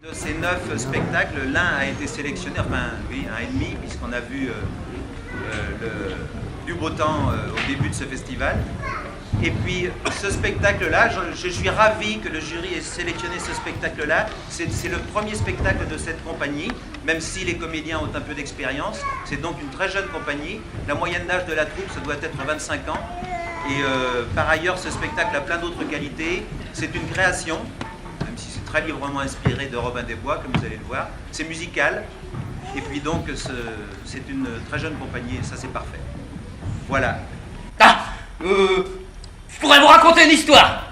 De ces 9 spectacles, l'un a été sélectionné, enfin oui, un et demi, puisqu'on a vu du beau temps au début de ce festival. Et puis ce spectacle-là, je suis ravi que le jury ait sélectionné ce spectacle-là. C'est le premier spectacle de cette compagnie, même si les comédiens ont un peu d'expérience. C'est donc une très jeune compagnie. La moyenne d'âge de la troupe, ça doit être 25 ans. Et par ailleurs, ce spectacle a plein d'autres qualités. C'est une création, même si c'est très librement inspiré de Robin des Bois, comme vous allez le voir. C'est musical. Et puis donc, c'est une très jeune compagnie, et ça c'est parfait. Voilà. Je pourrais vous raconter une histoire.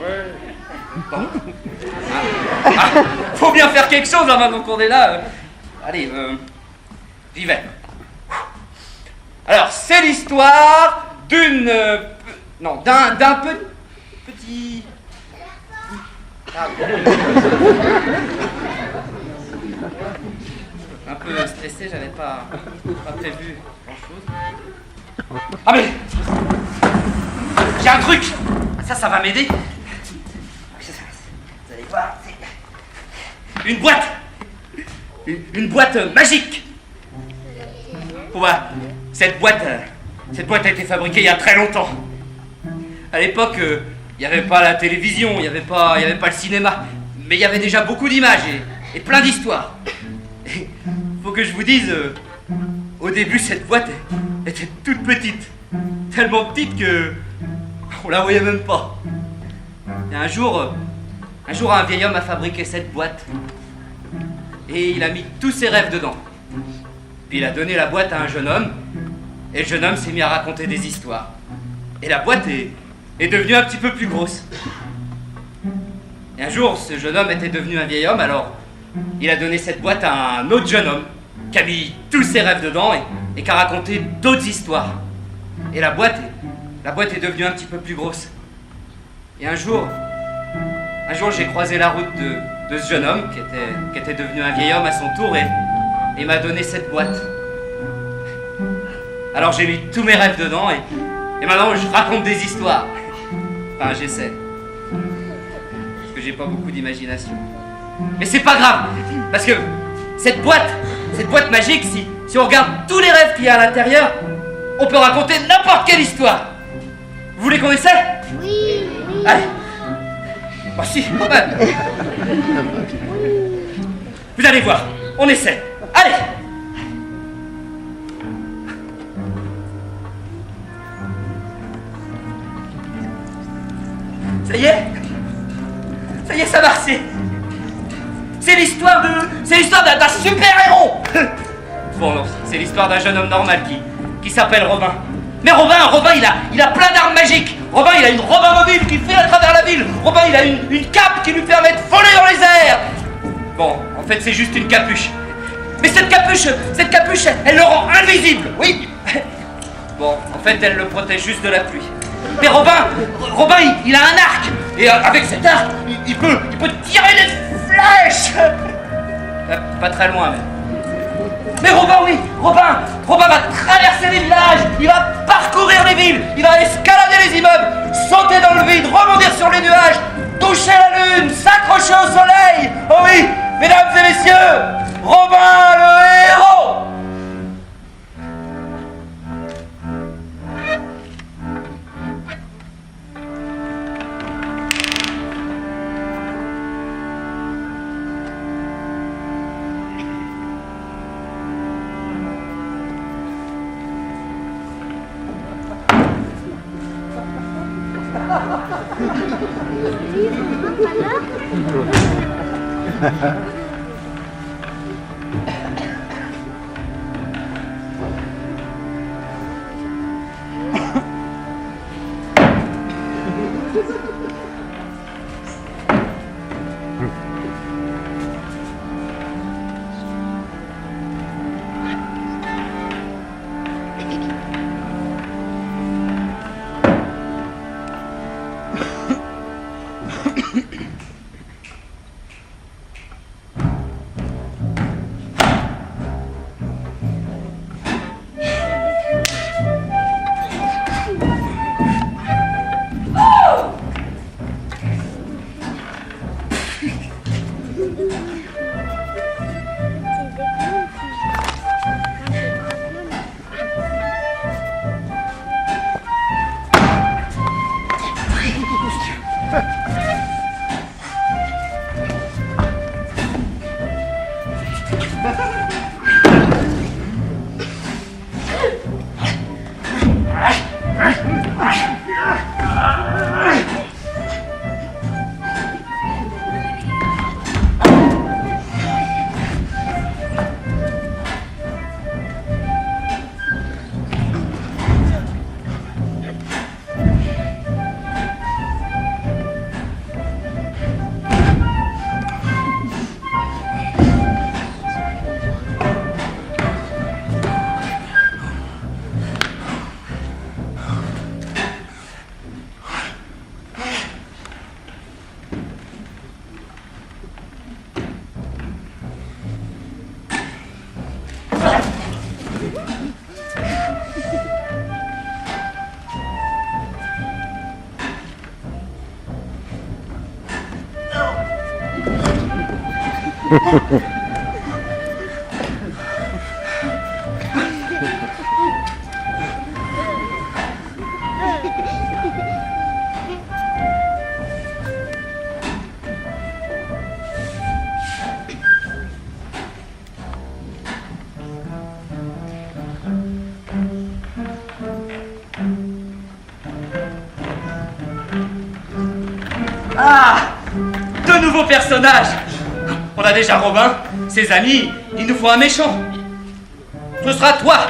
Ouais. Bon. Faut bien faire quelque chose, hein, maintenant qu'on est là. Allez, j'y vais. Alors, c'est l'histoire d'une... d'un petit... Un peu stressé, j'avais pas prévu grand-chose. Ah mais... J'ai un truc. Ça va m'aider. Vous allez voir, c'est... Une boîte. Une boîte magique. Cette boîte a été fabriquée il y a très longtemps. À l'époque, il n'y avait pas la télévision, il n'y avait pas le cinéma. Mais il y avait déjà beaucoup d'images et plein d'histoires. Faut que je vous dise, au début, cette boîte était toute petite. Tellement petite que... on la voyait même pas. Et un jour, un vieil homme a fabriqué cette boîte. Et il a mis tous ses rêves dedans. Puis il a donné la boîte à un jeune homme. Et le jeune homme s'est mis à raconter des histoires. Et la boîte est devenue un petit peu plus grosse. Et un jour, ce jeune homme était devenu un vieil homme, alors il a donné cette boîte à un autre jeune homme qui a mis tous ses rêves dedans et qui a raconté d'autres histoires. Et la boîte est devenue un petit peu plus grosse. Et un jour, j'ai croisé la route de ce jeune homme qui était devenu un vieil homme à son tour et m'a donné cette boîte. Alors j'ai mis tous mes rêves dedans et maintenant je raconte des histoires. Enfin, j'essaie. Parce que j'ai pas beaucoup d'imagination. Mais c'est pas grave, parce que cette boîte magique, si on regarde tous les rêves qu'il y a à l'intérieur, on peut raconter n'importe quelle histoire. Vous les connaissez? Oui. Allez. Bah si, quand même. Vous allez voir, on essaie. Allez. Ça y est, ça marche. C'est l'histoire d'un super-héros. Bon, non, c'est l'histoire d'un jeune homme normal qui s'appelle Robin. Mais Robin, il a plein d'armes magiques. Robin, il a une robe mobile qui file à travers la ville. Robin, il a une cape qui lui permet de voler dans les airs. Bon, en fait, c'est juste une capuche. Mais cette capuche, elle le rend invisible, oui. Bon, en fait, elle le protège juste de la pluie. Mais Robin, il a un arc. Et avec cet arc, il peut tirer des flèches. Pas très loin, même. Mais Robin va traverser les villages, il va parcourir les villes, il va escalader les immeubles, sauter dans le vide, rebondir sur les nuages, toucher la lune, s'accrocher au soleil. Oh oui, mesdames et messieurs, Robin le héros. Ah, de nouveaux personnages. On a déjà Robin, ses amis, il nous faut un méchant. Ce sera toi.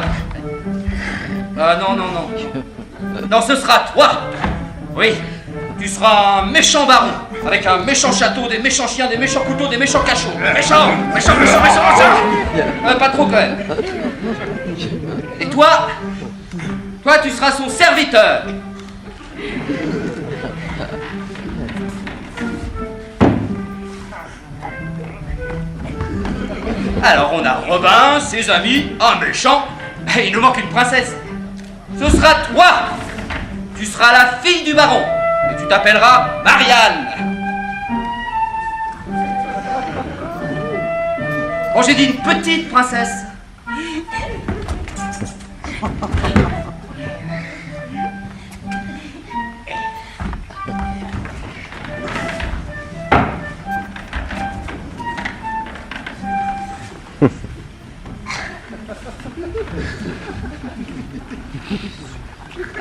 Ah non, non, non. Non, ce sera toi. Oui, tu seras un méchant baron, avec un méchant château, des méchants chiens, des méchants couteaux, des méchants cachots. Méchant, méchant, méchant, méchant, méchant. Pas trop quand même. Et toi, tu seras son serviteur. Alors on a Robin, ses amis, un méchant, et il nous manque une princesse. Ce sera toi. Tu seras la fille du baron, et tu t'appelleras Marianne. Bon, j'ai dit une petite princesse.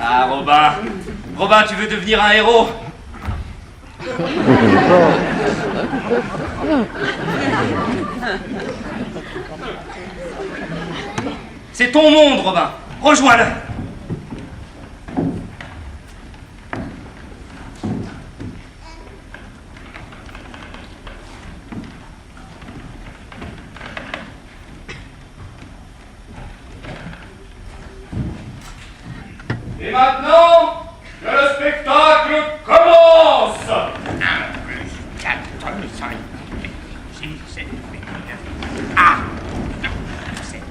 Ah, Robin. Robin, tu veux devenir un héros? C'est ton monde, Robin. Rejoins-le. Et maintenant, que le spectacle commence! 1, 2, 4, 5, 6, 7, 8, 9. Ah! 7.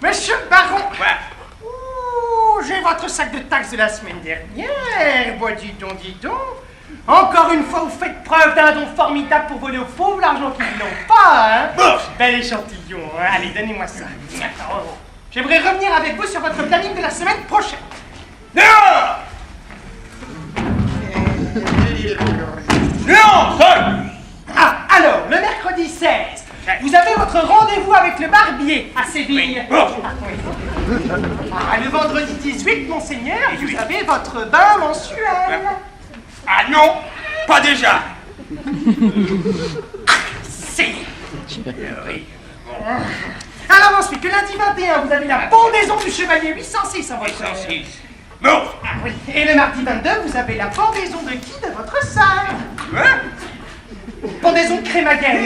Monsieur le baron! Quoi? Ouh, j'ai votre sac de taxes de la semaine dernière. Bah, dis donc, dis donc. Encore une fois, vous faites preuve d'un don formidable pour voler aux pauvres l'argent qu'ils n'ont pas, hein? Bouf! Bel échantillon, hein? Allez, donnez-moi ça. Oh. J'aimerais revenir avec vous sur votre planning de la semaine prochaine. Non! Non, seul! Ah, alors, le mercredi 16, vous avez votre rendez-vous avec le barbier à Séville. Oui. Ah, oui. Ah, le vendredi 18, monseigneur, vous avez votre bain mensuel. Ah non, pas déjà. Si. Oui. Alors ensuite, le lundi 21, vous avez la pendaison du chevalier 806 en votre... 806. Bon. Ah oui. Et le mardi 22, vous avez la pendaison de qui de votre sœur? Hein? Pendaison de crémaguère.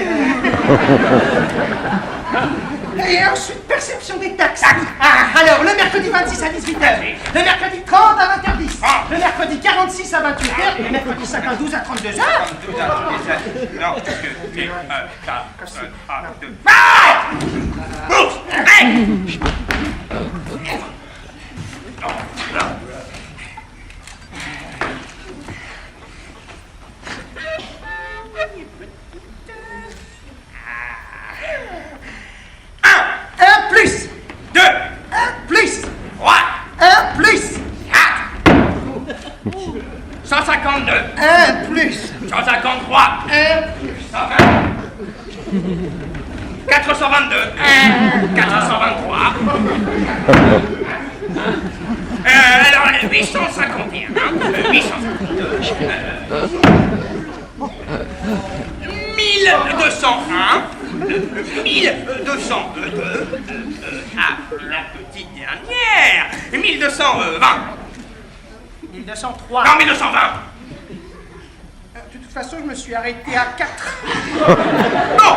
Et ensuite, perception des taxes. Ah, alors, le mercredi 26 à 18h, le mercredi 30 à 20h10, le mercredi 46 à 28h, et le mercredi 52 à 32h. 12 à 32. Non, parce que c'est 4, 1, 2. Bouf! Un plus, 2, un plus, 3, un plus, 152, un plus, 153, un plus. 120, 422, 423. Alors, 851, hein, 852. 1000 1201, 1202, la petite dernière, 1220. 1203. Non, 1220. De toute façon, je me suis arrêté à 4. Non.